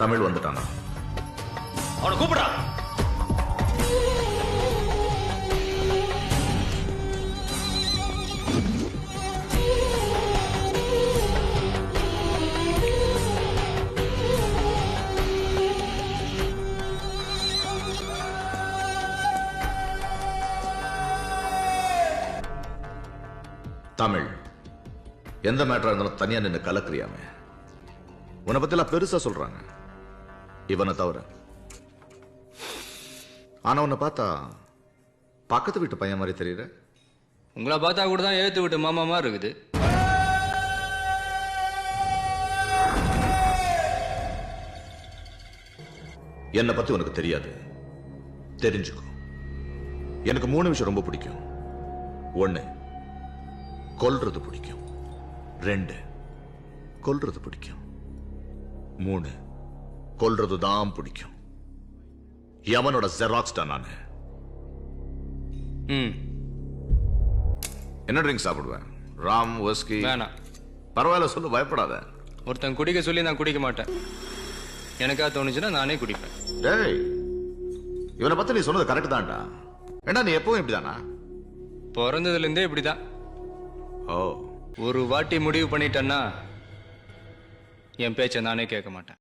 தமிழ் வந்துட்டானா? அவனை கூப்பிடா. தமிழ் எந்த மேட்டரா இருந்தாலும் தனியா நின்று கலக்குறியாமே. உன்னை பத்தி எல்லாம் பெருசா சொல்றாங்க, இவனை தவிர. ஆனா உன்னை பார்த்தா பக்கத்து வீட்டு பையன் மாதிரி தெரியற. உங்களை பார்த்தா கூட தான் ஏத்து விட்டு மாமா மாதிரி இருக்குது. என்னை பத்தி உனக்கு தெரியாது, தெரிஞ்சுக்கோ. எனக்கு 3 விஷயம் ரொம்ப பிடிக்கும். 1, கொல்றது பிடிக்கும். 2, கொல்றது பிடிக்கும். 3, கொல்றது தான் பிடிக்கும். யமனோட ஜெராக்ஸ் தான் நானு. என்ன ட்ரிங்க் சாப்பிடுவேன்? ராம், விஸ்கி? வேணாம். பரவாயில்ல, சொல்லு, பயப்படாத. ஒருத்தன் குடிக்க சொல்லி நான் குடிக்க மாட்டேன். எனக்கா தோணுச்சுன்னா நானே குடிப்பேன். டேய், இவனை பத்தி நீ சொன்னது கரெக்ட் தான்டா. ஏண்டா நீ எப்பவும் இப்படிதானா? பிறந்ததுல இருந்தே இப்படிதான். ஓ, ஒரு வாட்டி முடிவு பண்ணிட்டேன்னா என் பேச்சை நானே கேட்க மாட்டேன்.